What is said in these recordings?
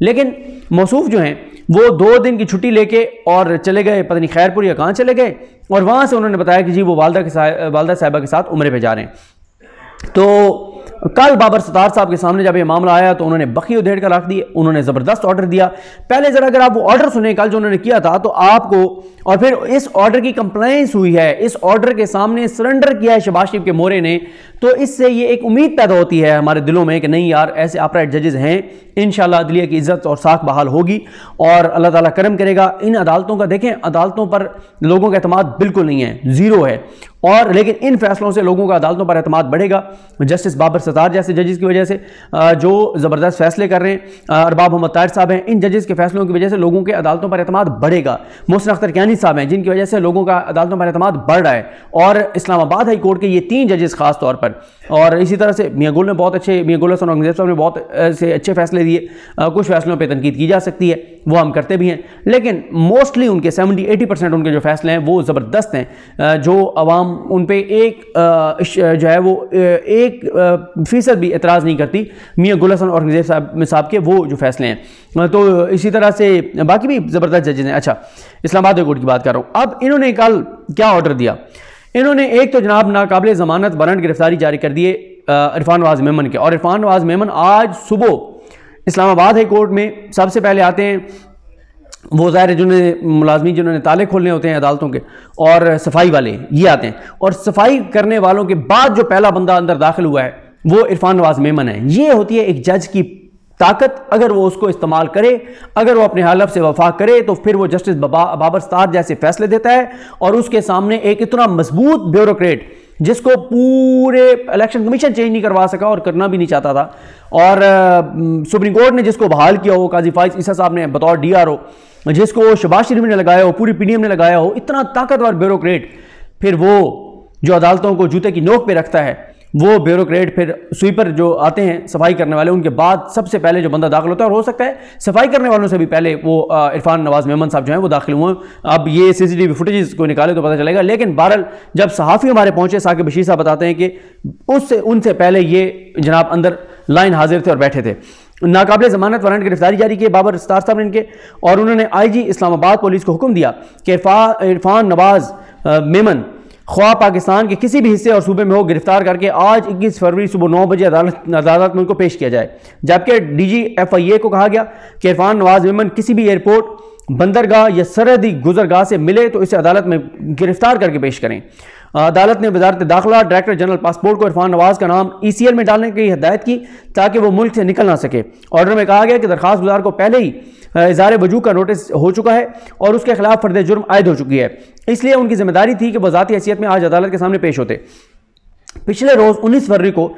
لیکن موصوف جو ہیں وہ 2 دن کی چھٹی لے کے اور چلے گئے، پتہ نہیں خیرپور یا کہاں چلے گئے، اور وہاں سے انہوں نے بتایا کہ جی وہ والدہ صاحبہ کے ساتھ عمرے پہ جا رہے ہیں۔ تو کل بابر ستار صاحب کے سامنے جب یہ معاملہ آیا تو انہوں نے بخی ادھیڑ کر رکھ دی، انہوں نے زبردست آرڈر دیا۔ پہلے ذرا اگر آپ وہ آرڈر سنیں کل جو انہوں نے کیا تھا، تو آپ کو، اور پھر اس آرڈر کی کمپلائنس ہوئی ہے، اس آرڈر کے سامنے سرنڈر کیا ہے شہباز شریف کے مورے نے، تو اس سے یہ ایک امید پیدا ہوتی ہے ہمارے دلوں میں کہ نہیں یار ایسے اپرائٹ ججز ہیں، انشاءاللہ عدلیہ کی عزت اور ساکھ بحال ہوگی اور اللہ تعالیٰ کرم کرے گا۔ ان عدالتوں کا دیکھیں، عدالتوں پر لوگوں کا اعتماد بالکل نہیں ہے، زیرو ہے، اور لیکن ان فیصلوں سے لوگوں کا عدالتوں پر اعتماد بڑھے گا۔ جسٹس بابر ستار جیسے ججز کی وجہ سے جو زبردست فیصلے کر رہے ہیں، ارباب محمد طاہر صاحب ہیں، ان ججز کے فیصلوں کی وجہ سے لوگوں کے عدالتوں پر اعتماد بڑھے گا۔ محسن اختر کیانی صاحب ہیں جن کی وجہ سے لوگوں کا عدالتوں پر اعتماد بڑھ رہا ہے، اور اسلام آباد ہائی کورٹ کے یہ 3 ججز خاص طور پر، اور اسی طرح سے میاں گل نے بہت اچھے، میاں گل حسن اورنگزیب صاحب نے بہت سے اچھے فیصلے دیے۔ کچھ فیصلوں پہ تنقید کی جا سکتی ہے، وہ ہم کرتے بھی ہیں، لیکن موسٹلی ان کے 70-80% ان کے جو فیصلے ہیں وہ زبردست ہیں، جو عوام ان پہ ایک جو ہے وہ 1% بھی اعتراض نہیں کرتی میاں گل حسن اورنگزیب صاحب کے وہ جو فیصلے ہیں۔ تو اسی طرح سے باقی بھی زبردست ججز ہیں۔ اچھا، اسلام آباد ہائی کورٹ کی بات کر رہا ہوں۔ اب انہوں نے کل کیا آرڈر دیا؟ انہوں نے ایک تو جناب ناقابل ضمانت وارنٹ گرفتاری جاری کر دیے عرفان نواز میمن کے، اور عرفان نواز میمن آج صبح اسلام آباد ہائی کورٹ میں سب سے پہلے آتے ہیں۔ وہ ظاہر ہے جنہوں نے ملازمین جنہوں نے تالے کھولنے ہوتے ہیں عدالتوں کے، اور صفائی والے یہ آتے ہیں، اور صفائی کرنے والوں کے بعد جو پہلا بندہ اندر داخل ہوا ہے وہ عرفان نواز میمن ہے۔ یہ ہوتی ہے ایک جج کی طاقت، اگر وہ اس کو استعمال کرے، اگر وہ اپنے حلف سے وفا کرے تو پھر وہ جسٹس بابر ستار جیسے فیصلے دیتا ہے، اور اس کے سامنے ایک اتنا مضبوط بیوروکریٹ جس کو پورے الیکشن کمیشن چینج نہیں کروا سکا اور کرنا بھی نہیں چاہتا تھا، اور سپریم کورٹ نے جس کو بحال کیا ہو قاضی فائز عیسیٰ صاحب نے بطور DRO، جس کو شہباز شریف نے لگایا ہو، پوری PDM نے لگایا ہو، اتنا طاقتور بیوروکریٹ، پھر وہ جو عدالتوں کو جوتے کی نوک پہ رکھتا ہے، وہ بیوروکریٹ پھر سویپر جو آتے ہیں صفائی کرنے والے، ان کے بعد سب سے پہلے جو بندہ داخل ہوتا ہے، اور ہو سکتا ہے صفائی کرنے والوں سے بھی پہلے وہ عرفان نواز میمن صاحب جو ہیں وہ داخل ہوئے ہیں۔ اب یہ CCTV فوٹیجز کو نکالے تو پتہ چلے گا، لیکن بہرحال جب صحافی ہمارے پہنچے، ثاقب بشیر صاحب بتاتے ہیں کہ ان سے پہلے یہ جناب اندر لائن حاضر تھے اور بیٹھے تھے۔ ناقابل ضمانت وارنٹ گرفتاری جاری کی بابر ستار صاحب نے ان کے، اور انہوں نے IG اسلام آباد پولیس کو حکم دیا کہ عرفان نواز میمن خواہ پاکستان کے کسی بھی حصے اور صوبے میں ہو، گرفتار کر کے آج 21 فروری صبح 9 بجے عدالت میں ان کو پیش کیا جائے۔ جبکہ DG FIA کو کہا گیا کہ عرفان نواز میمن کسی بھی ایئرپورٹ، بندرگاہ یا سرحدی گزرگاہ سے ملے تو اسے عدالت میں گرفتار کر کے پیش کریں۔ عدالت نے وزارت داخلہ، ڈائریکٹر جنرل پاسپورٹ کو عرفان نواز کا نام ECL میں ڈالنے کی ہدایت کی تاکہ وہ ملک سے نکل نہ سکے۔ آرڈر میں کہا گیا کہ درخواست گزار کو پہلے ہی اظہار وجوہ کا نوٹس ہو چکا ہے اور اس کے خلاف فرد جرم عائد ہو چکی ہے، اس لیے ان کی ذمہ داری تھی کہ وہ ذاتی حیثیت میں آج عدالت کے سامنے پیش ہوتے۔ پچھلے روز 19 فروری کو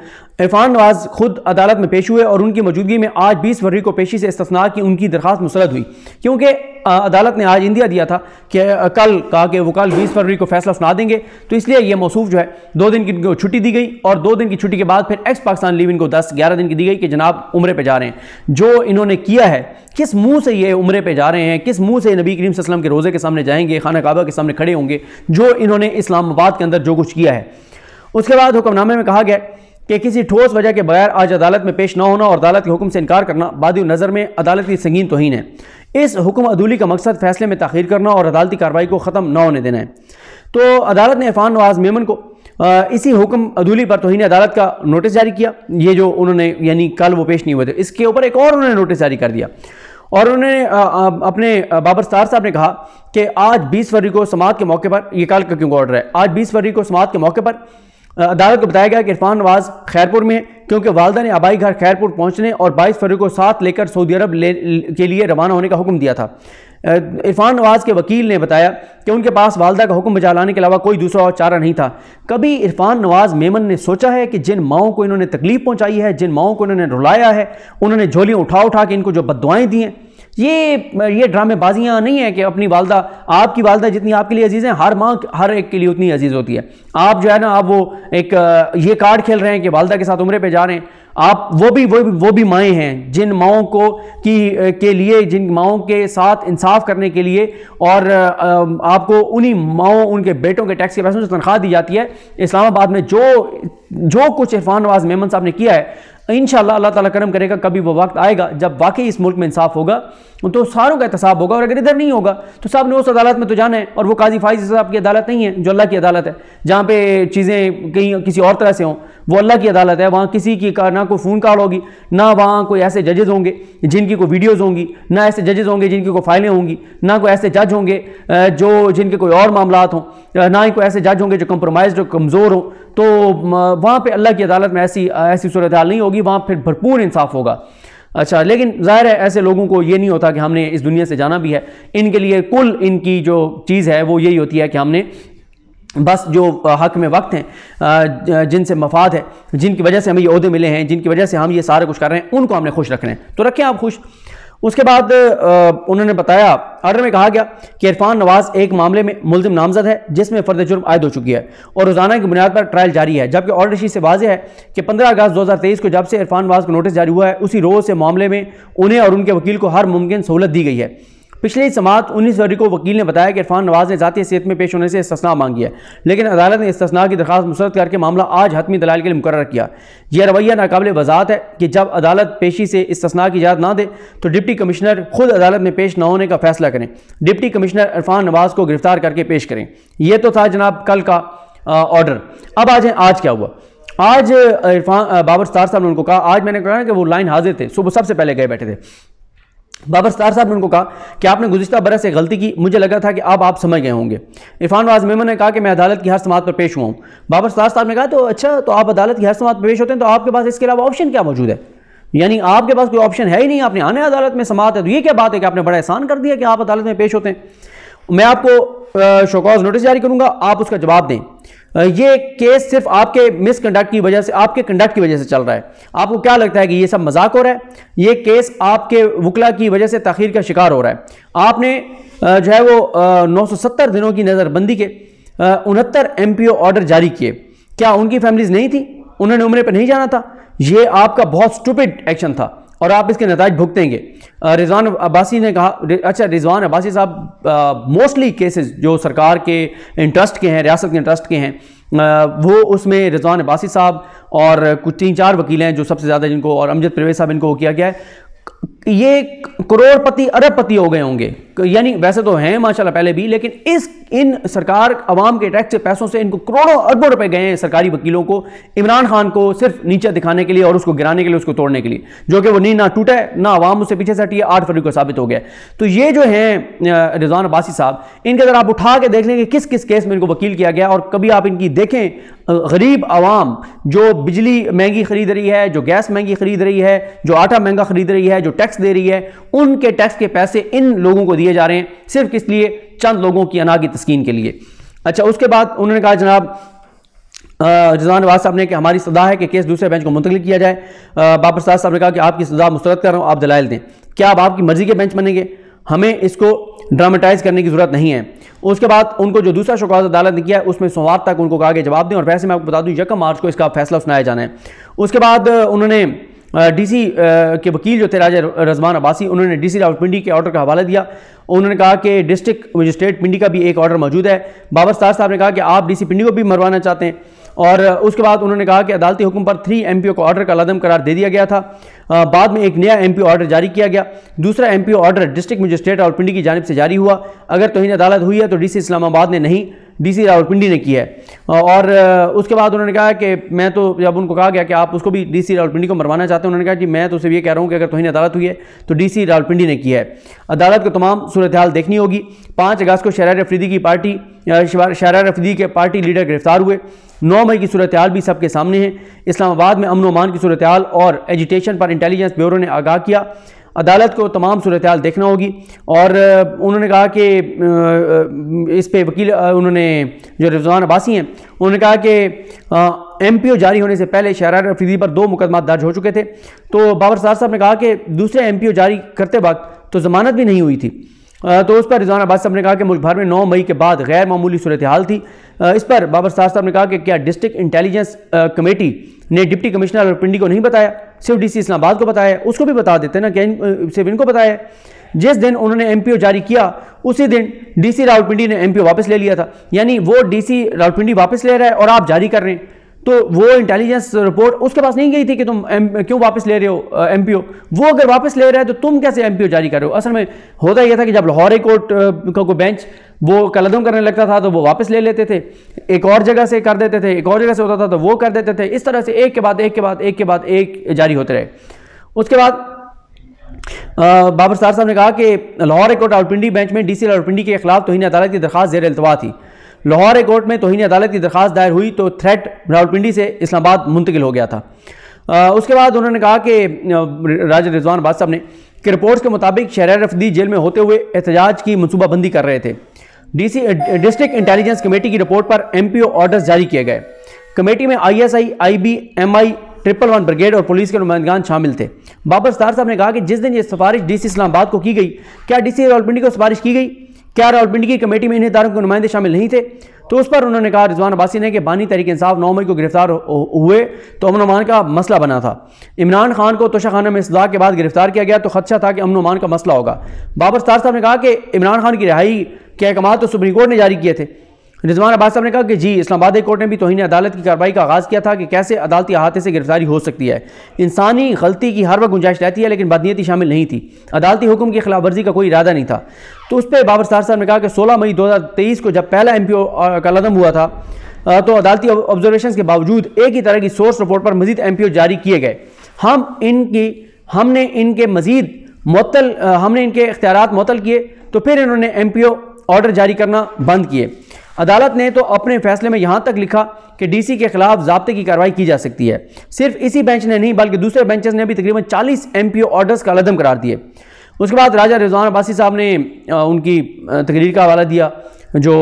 عرفان نواز خود عدالت میں پیش ہوئے، اور ان کی موجودگی میں آج 20 فروری کو پیشی سے استثناء کی ان کی درخواست مسترد ہوئی، کیونکہ عدالت نے آج اندیا دیا تھا کہ کل کہا کہ وہ کل 20 فروری کو فیصلہ سنا دیں گے، تو اس لیے یہ موصوف جو ہے 2 دن کی چھٹی دی گئی، اور 2 دن کی چھٹی کے بعد پھر ایکس پاکستان لیو ان کو 10-11 دن کی دی گئی کہ جناب عمرے پہ جا رہے ہیں۔ جو انہوں نے کیا ہے، کس منہ سے یہ عمرے پہ جا رہے ہیں، کس منہ سے نبی کریم صلی اللہ علیہ وسلم کے روزے کے سامنے جائیں گے، خانہ کعبہ کے سامنے کھڑے ہوں گے، جو انہوں نے اسلام آباد کے اندر جو کچھ کیا ہے۔ اس کے بعد حکم نامے میں کہا گیا کہ کسی ٹھوس وجہ کے بغیر آج عدالت میں پیش نہ ہونا اور عدالت کے حکم سے انکار کرنا بادی نظر میں عدالت کی سنگین توہین ہے۔ اس حکم عدولی کا مقصد فیصلے میں تاخیر کرنا اور عدالتی کارروائی کو ختم نہ ہونے دینا ہے۔ تو عدالت نے عرفان نواز میمن کو اسی حکم عدولی پر توہین عدالت کا نوٹس جاری کیا، یہ جو انہوں نے یعنی کل وہ پیش نہیں ہوئے تھے، اس کے اوپر ایک اور انہوں نے نوٹس جاری کر دیا، اور انہوں نے اپنے بابر ستار صاحب نے کہا کہ آج 20 فروری کو سماعت کے موقع پر، یہ کل کا کیوں آرڈر ہے، آج 20 فروری کو سماعت کے موقع پر عدالت کو بتایا گیا کہ عرفان نواز خیرپور میں ہے، کیونکہ والدہ نے آبائی گھر خیرپور پہنچنے اور 22 فروری کو ساتھ لے کر سعودی عرب کے لیے روانہ ہونے کا حکم دیا تھا۔ عرفان نواز کے وکیل نے بتایا کہ ان کے پاس والدہ کا حکم بجا لانے کے علاوہ کوئی دوسرا چارہ نہیں تھا۔ کبھی عرفان نواز میمن نے سوچا ہے کہ جن ماؤں کو انہوں نے تکلیف پہنچائی ہے، جن ماؤں کو انہوں نے رلایا ہے، انہوں نے جھولیاں اٹھا کے ان کو جو بددعائیں دی ہیں، یہ ڈرامے بازیاں نہیں ہیں کہ اپنی والدہ، آپ کی والدہ جتنی آپ کے لیے عزیز ہیں، ہر ماں ہر ایک کے لیے اتنی عزیز ہوتی ہے۔ آپ جو ہے نا، آپ وہ ایک یہ کارڈ کھیل رہے ہیں کہ والدہ کے ساتھ عمرے پہ جا رہے ہیں، آپ وہ بھی مائیں ہیں جن ماؤں کو کے لیے، جن ماؤں کے ساتھ انصاف کرنے کے لیے، اور آپ کو انہی ماؤں، ان کے بیٹوں کے ٹیکس کے پیسوں سے تنخواہ دی جاتی ہے۔ اسلام آباد میں جو کچھ عرفان نواز میمن صاحب نے کیا ہے، انشاءاللہ اللہ تعالیٰ کرم کرے گا، کبھی وہ وقت آئے گا جب واقعی اس ملک میں انصاف ہوگا تو ساروں کا احتساب ہوگا، اور اگر ادھر نہیں ہوگا تو صاحب نے اس عدالت میں تو جانا ہے، اور وہ قاضی فائز صاحب کی عدالت نہیں ہے جو اللہ کی عدالت ہے، جہاں پہ چیزیں کہیں کسی اور طرح سے ہوں، وہ اللہ کی عدالت ہے، وہاں کسی کی نہ کوئی فون کال ہوگی، نہ وہاں کوئی ایسے ججز ہوں گے جن کی کوئی ویڈیوز ہوں گی، نہ ایسے ججز ہوں گے جن کی کوئی فائلیں ہوں گی، نہ کوئی ایسے جج ہوں گے جن کے کوئی اور معاملات ہوں، نہ ہی کوئی ایسے جج ہوں گے جو کمپرومائز جو کمزور ہوں، تو وہاں پہ اللہ کی عدالت میں ایسی صورتحال نہیں ہوگی، وہاں پھر بھرپور انصاف ہوگا۔ اچھا، لیکن ظاہر ہے ایسے لوگوں کو یہ نہیں ہوتا کہ ہم نے اس دنیا سے جانا بھی ہے، ان کے لیے کل ان کی جو چیز ہے وہ یہی ہوتی ہے کہ ہم نے بس جو حق میں وقت ہیں، جن سے مفاد ہے، جن کی وجہ سے ہمیں یہ عہدے ملے ہیں، جن کی وجہ سے ہم یہ سارے کچھ کر رہے ہیں، ان کو ہم نے خوش رکھنا ہے، تو رکھیں آپ خوش۔ اس کے بعد انہوں نے بتایا، آرڈر میں کہا گیا کہ عرفان نواز ایک معاملے میں ملزم نامزد ہے جس میں فرد جرم عائد ہو چکی ہے اور روزانہ کی بنیاد پر ٹرائل جاری ہے، جبکہ آرڈر شیٹ سے واضح ہے کہ 15 اگست 2023 کو جب سے عرفان نواز کو نوٹس جاری ہوا ہے اسی روز سے معاملے میں انہیں اور ان کے وکیل کو ہر ممکن سہولت دی گئی ہے۔ پچھلی سماعت 19 فروری کو وکیل نے بتایا کہ عرفان نواز نے ذاتی حیثیت میں پیش ہونے سے استثناء مانگی ہے، لیکن عدالت نے استثناء کی درخواست مسترد کر کے معاملہ آج حتمی دلائل کے لیے مقرر کیا۔ یہ رویہ ناقابل وضاحت ہے کہ جب عدالت پیشی سے استثناء کی اجازت نہ دے تو ڈپٹی کمشنر خود عدالت میں پیش نہ ہونے کا فیصلہ کریں، ڈپٹی کمشنر عرفان نواز کو گرفتار کر کے پیش کریں۔ یہ تو تھا جناب کل کا آرڈر۔ اب آ جائیں آج کیا ہوا۔ آج بابر ستار صاحب نے ان کو کہا، آج میں نے کہا کہ وہ لائن حاضر تھے، صبح سب سے پہلے گئے بیٹھے تھے، بابر ستار صاحب نے ان کو کہا کہ آپ نے گزشتہ برس سے غلطی کی، مجھے لگا تھا کہ اب آپ سمجھ گئے ہوں گے۔ عرفان نواز میمن نے کہا کہ میں عدالت کی ہر سماعت پر پیش ہوا ہوں۔ بابر ستار صاحب نے کہا تو اچھا، تو آپ عدالت کی ہر سماعت پر پیش ہوتے ہیں تو آپ کے پاس اس کے علاوہ آپشن کیا موجود ہے؟ یعنی آپ کے پاس کوئی آپشن ہے ہی نہیں، آپ نے آنے عدالت میں سماعت ہے، تو یہ کیا بات ہے کہ آپ نے بڑا احسان کر دیا کہ آپ عدالت میں پیش ہوتے ہیں۔ میں آپ کو شو کاز نوٹس جاری کروں گا، آپ اس کا جواب دیں۔ یہ کیس صرف آپ کے مس کنڈکٹ کی وجہ سے، آپ کے کنڈکٹ کی وجہ سے چل رہا ہے۔ آپ کو کیا لگتا ہے کہ یہ سب مذاق ہو رہا ہے؟ یہ کیس آپ کے وکلا کی وجہ سے تاخیر کا شکار ہو رہا ہے۔ آپ نے جو ہے وہ 970 دنوں کی نظر بندی کے 69 MPO آرڈر جاری کیے، کیا ان کی فیملیز نہیں تھی؟ انہوں نے عمرے پہ نہیں جانا تھا؟ یہ آپ کا بہت سٹوپڈ ایکشن تھا اور آپ اس کے نتائج بھگتیں گے۔ رضوان عباسی نے کہا، اچھا رضوان عباسی صاحب موسٹلی کیسز جو سرکار کے انٹرسٹ کے ہیں، ریاست کے انٹرسٹ کے ہیں، وہ اس میں رضوان عباسی صاحب اور کچھ 3-4 وکیل ہیں جو سب سے زیادہ جن کو، اور امجد پرویز صاحب ان کو کیا گیا ہے، یہ کروڑ پتی ارب پتی ہو گئے ہوں گے، یعنی ویسے تو ہیں ماشاءاللہ پہلے بھی، لیکن ان سرکار عوام کے ٹیکس سے پیسوں سے ان کو کروڑوں اربوں روپے گئے ہیں سرکاری وکیلوں کو، عمران خان کو صرف نیچے دکھانے کے لیے اور اس کو گرانے کے لیے، اس کو توڑنے کے لیے، جو کہ وہ نہ ٹوٹا ہے نہ عوام اس سے پیچھے سے ہٹی ہے، 8 فروری کو ثابت ہو گیا۔ تو یہ جو ہیں رضوان عباسی صاحب، ان کے اگر آپ اٹھا کے دیکھ لیں کہ کس کس کیس میں ان کو وکیل کیا گیا، اور کبھی آپ ان کی دیکھیں غریب عوام جو بجلی مہنگی خرید رہی ہے، جو گیس مہنگی خرید رہی ہے، جو آٹا مہنگا خرید رہی ہے، جو ٹیکس دے رہی ہے، ان کے ٹیکس کے پیسے ان لوگوں کو دیے جا رہے ہیں صرف کس لیے؟ چند لوگوں کی انا کی تسکین کے لیے۔ اچھا، اس کے بعد انہوں نے کہا جناب رضوان نواز صاحب نے کہ ہماری صدا ہے کہ کیس دوسرے بینچ کو منتقل کیا جائے۔ بابر ستار صاحب نے کہا کہ آپ کی صدا مسترد کر رہا ہوں، آپ دلائل دیں۔ کیا آپ کی مرضی کے بینچ بنیں گے؟ ہمیں اس کو ڈراماٹائز کرنے کی ضرورت نہیں ہے۔ اس کے بعد ان کو جو دوسرا شوکاز عدالت نے کیا ہے اس میں سوموار تک ان کو کہا کہ جواب دیں، اور ویسے میں آپ کو بتا دوں 1 مارچ کو اس کا فیصلہ سنایا جانا ہے۔ اس کے بعد انہوں نے ڈی سی کے وکیل جو تھے راجہ رضوان عباسی، انہوں نے ڈی سی راولپنڈی کے آرڈر کا حوالہ دیا۔ انہوں نے کہا کہ ڈسٹرکٹ مجسٹریٹ پنڈی کا بھی ایک آرڈر موجود ہے۔ بابر ستار صاحب نے کہا کہ آپ ڈی سی پنڈی کو بھی مروانا چاہتے ہیں، اور اس کے بعد انہوں نے کہا کہ عدالتی حکم پر 3 MPO کو آرڈر کا لازم قرار دے دیا گیا تھا، بعد میں ایک نیا MPO آرڈر جاری کیا گیا۔ دوسرا MPO order district magistrate Rawalpindi کی جانب سے جاری ہوا۔ اگر توہین عدالت ہوئی ہے تو ڈی سی اسلام آباد نے نہیں، ڈی سی راولپنڈی نے کی ہے۔ اور اس کے بعد انہوں نے کہا کہ میں تو، جب ان کو کہا گیا کہ آپ اس کو بھی ڈی سی راولپنڈی کو مروانا چاہتے ہیں، انہوں نے کہا کہ میں تو صرف یہ کہہ رہا ہوں کہ اگر توہین عدالت ہوئی ہے تو ڈی سی راولپنڈی نے کی ہے۔ عدالت کو تمام صورتحال دیکھنی ہوگی۔ 5 اگست کو شہریار افریدی کی پارٹی، شہریار افریدی کے پارٹی لیڈر گرفتار ہوئے۔ 9 مئی کی صورتحال بھی سب کے سامنے ہے۔ اسلام آباد میں امن و امان کی صورتحال اور ایجیٹیشن پر انٹیلیجنس بیورو نے آگاہ کیا۔ عدالت کو تمام صورتحال دیکھنا ہوگی، اور انہوں نے کہا کہ اس پہ وکیل انہوں نے جو رضوان عباسی ہیں انہوں نے کہا کہ MPO جاری ہونے سے پہلے شہریار افریدی پر 2 مقدمات درج ہو چکے تھے۔ تو بابر ستار صاحب نے کہا کہ دوسرے MPO جاری کرتے وقت تو ضمانت بھی نہیں ہوئی تھی، تو اس پر رضوان عباسی صاحب نے کہا کہ ملک بھر میں 9 مئی کے بعد غیر معمولی صورتحال تھی۔ اس پر بابر ستار صاحب نے کہا کہ کیا ڈسٹرکٹ انٹیلیجنس کمیٹی نے ڈپٹی کمشنر راولپنڈی کو نہیں بتایا، صرف ڈی سی اسلام آباد کو بتایا ہے؟ اس کو بھی بتا دیتے نا کہ صرف ان کو بتایا ہے۔ جس دن انہوں نے MPO جاری کیا اسی دن ڈی سی راولپنڈی نے MPO واپس لے لیا تھا، یعنی وہ ڈی سی راولپنڈی واپس لے رہا ہے اور آپ جاری کر رہے ہیں۔ تو وہ انٹیلیجنس رپورٹ اس کے پاس نہیں گئی تھی کہ تم کیوں واپس لے رہے ہو ایم پی او. وہ اگر واپس لے رہا ہے تو تم کیسے ایم پی او جاری کر رہے ہو؟ اصل میں ہوتا یہ تھا کہ جب لاہور ہائی کورٹ کا کوئی بینچ وہ کلعدم کرنے لگتا تھا تو وہ واپس لے لیتے تھے, ایک اور جگہ سے کر دیتے تھے, ایک اور جگہ سے ہوتا تھا تو وہ کر دیتے تھے. اس طرح سے ایک کے بعد ایک کے بعد ایک کے بعد ایک جاری ہوتے رہے. اس کے بعد بابر ستار صاحب نے کہا کہ Lahore high court Rawalpindi bench میں ڈی سی راولپنڈی کے خلاف توہین عدالت کی درخواست زیر التوا تھی. لاہور ہائی کورٹ میں توہین عدالت کی درخواست دائر ہوئی تو تھریٹ راولپنڈی سے اسلام آباد منتقل ہو گیا تھا. اس کے بعد انہوں نے کہا کہ راجہ رضوان عباس صاحب نے کہ رپورٹس کے مطابق شہریار رفیدی جیل میں ہوتے ہوئے احتجاج کی منصوبہ بندی کر رہے تھے. ڈسٹرکٹ انٹیلیجنس کمیٹی کی رپورٹ پر ایم پی او آرڈرز جاری کیے گئے. کمیٹی میں I S I, I B, M I, 111 brigade اور پولیس کے نمائندگان شامل تھے. بابر ستار صاحب نے کہا کہ جس دن یہ سفارش ڈی سی اسلام آباد کو کی گئی, کیا ڈی سی راولپنڈی کو سفارش کی گئی؟ کیا راولپنڈی کی کمیٹی میں ان اداروں کے نمائندے شامل نہیں تھے؟ تو اس پر انہوں نے کہا رضوان عباسی نے کہ بانی تحریک انصاف 9 مئی کو گرفتار ہوئے تو امن و امان کا مسئلہ بنا تھا. عمران خان کو توشہ خانہ میں سزا کے بعد گرفتار کیا گیا تو خدشہ تھا کہ امن و امان کا مسئلہ ہوگا. بابر ستار صاحب نے کہا کہ عمران خان کی رہائی کے احکامات تو سپریم کورٹ نے جاری کیے تھے. رضوان عباس صاحب نے کہا کہ جی, اسلام آباد کورٹ نے بھی توہین عدالت کی کارروائی کا آغاز کیا تھا کہ کیسے عدالتی احاطے سے گرفتاری ہو سکتی ہے. انسانی غلطی کی ہر وقت گنجائش رہتی ہے لیکن بدنیتی شامل نہیں تھی. عدالتی حکم کی خلاف ورزی کا کوئی ارادہ نہیں تھا. تو اس پہ بابر ستار صاحب نے کہا کہ 16 مئی 2023 کو جب پہلا ایم پی او کا قدم ہوا تھا تو عدالتی آبزرویشنز کے باوجود ایک ہی طرح کی سورس رپورٹ پر مزید ایم پی او جاری کیے گئے. ہم نے ان کے اختیارات معطل کیے تو پھر انہوں نے ایم پی او آرڈر جاری کرنا بند کیے. عدالت نے تو اپنے فیصلے میں یہاں تک لکھا کہ ڈی سی کے خلاف ضابطے کی کارروائی کی جا سکتی ہے. صرف اسی بینچ نے نہیں بلکہ دوسرے بینچز نے بھی تقریباً 40 ایم پی او آرڈرز کا عدم قرار دیے. اس کے بعد راجہ رضوان عباسی صاحب نے ان کی تقریر کا حوالہ دیا جو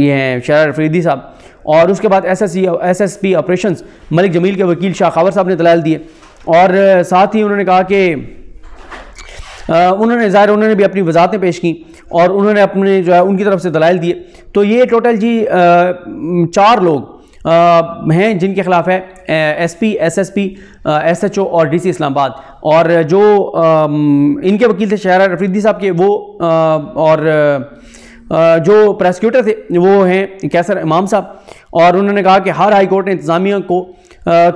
یہ ہیں شہریار افریدی صاحب, اور اس کے بعد ایس ایس پی آپریشنز ملک جمیل کے وکیل شاہ خاور صاحب نے دلائل دیے, اور ساتھ ہی انہوں نے کہا کہ انہوں نے بھی اپنی وضاحتیں پیش کی اور انہوں نے اپنے جو ہے ان کی طرف سے دلائل دیے. تو یہ ٹوٹل جی 4 لوگ ہیں جن کے خلاف ہے S P, S S P, S H O اور ڈی سی اسلام آباد, اور جو ان کے وکیل تھے شہریار افریدی صاحب کے وہ, اور جو پروسیکیوٹر تھے وہ ہیں کیسر امام صاحب, اور انہوں نے کہا کہ ہر ہائی کورٹ نے انتظامیہ کو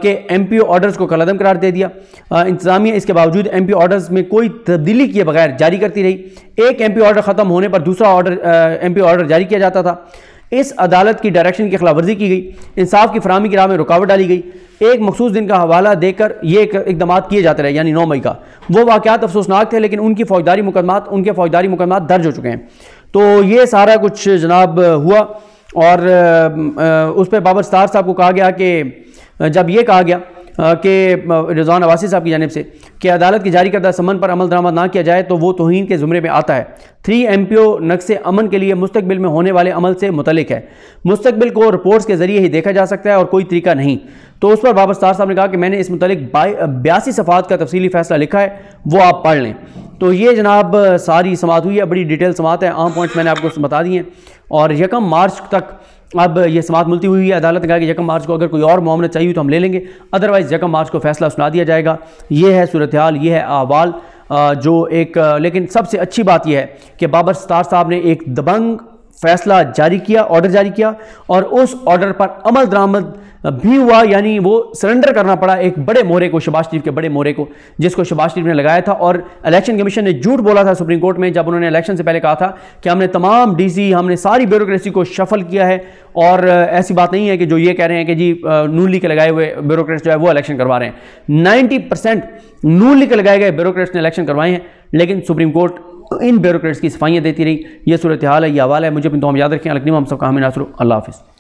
کہ ایم پی او آرڈرز کو کالعدم قرار دے دیا. انتظامیہ اس کے باوجود ایم پی او آرڈرز میں کوئی تبدیلی کیے بغیر جاری کرتی رہی. ایک ایم پی او آرڈر ختم ہونے پر دوسرا ایم پی او آرڈر جاری کیا جاتا تھا. اس عدالت کی ڈائریکشن کی خلاف ورزی کی گئی, انصاف کی فراہمی کی راہ میں رکاوٹ ڈالی گئی. ایک مخصوص دن کا حوالہ دے کر یہ اقدامات کیے جاتے رہے, یعنی 9 مئی کا. وہ واقعات افسوسناک تھے لیکن ان کے فوجداری مقدمات درج ہو چکے ہیں. تو یہ سارا کچھ جناب ہوا, اور اس پہ بابر ستار صاحب کو کہا گیا کہ جب یہ کہا گیا کہ رضوان عباسی صاحب کی جانب سے کہ عدالت کی جاری کردہ سمن پر عمل درآمد نہ کیا جائے تو وہ توہین کے زمرے میں آتا ہے. 3 ایم پی او نقص امن کے لیے مستقبل میں ہونے والے عمل سے متعلق ہے. مستقبل کو رپورٹس کے ذریعے ہی دیکھا جا سکتا ہے اور کوئی طریقہ نہیں. تو اس پر بابر ستار صاحب نے کہا کہ میں نے اس متعلق 82 صفحات کا تفصیلی فیصلہ لکھا ہے, وہ آپ پڑھ لیں. تو یہ جناب ساری سماعت ہوئی ہے, بڑی ڈیٹیل سماعت ہے, عام پوائنٹس میں نے آپ کو بتا دیے ہیں, اور 1 مارچ تک اب یہ سماعت ملتی ہوئی ہے. عدالت نے کہا کہ 1 مارچ کو اگر کوئی اور معاملہ چاہیے تو ہم لے لیں گے, ادروائز 1 مارچ کو فیصلہ سنا دیا جائے گا. یہ ہے صورتحال, یہ ہے احوال جو ایک, لیکن سب سے اچھی بات یہ ہے کہ بابر ستار صاحب نے ایک دبنگ فیصلہ جاری کیا, آرڈر جاری کیا, اور اس آرڈر پر عمل درآمد بھی ہوا, یعنی وہ سرنڈر کرنا پڑا ایک بڑے مورے کو, شہباز شریف کے بڑے مورے کو, جس کو شہباز شریف نے لگایا تھا. اور الیکشن کمیشن نے جھوٹ بولا تھا سپریم کورٹ میں جب انہوں نے الیکشن سے پہلے کہا تھا کہ ہم نے تمام ڈی سی, ہم نے ساری بیوروکریسی کو شفل کیا ہے, اور ایسی بات نہیں ہے کہ جو یہ کہہ رہے ہیں کہ جی نون لیگ کے لگائے ہوئے بیوروکریٹس جو ہے وہ الیکشن کروا رہے ہیں. 90% نون لیگ کے لگائے گئے بیوروکریٹس نے الیکشن کروائے ہیں, لیکن سپریم کورٹ ان بیوروکریٹس کی صفائیاں دیتی رہی. یہ صورتحال ہے, یہ حوالہ ہے. مجھے اپنی دعا میں یاد رکھیں. الکریم ہم سب کا حامی ناصر. اللہ حافظ.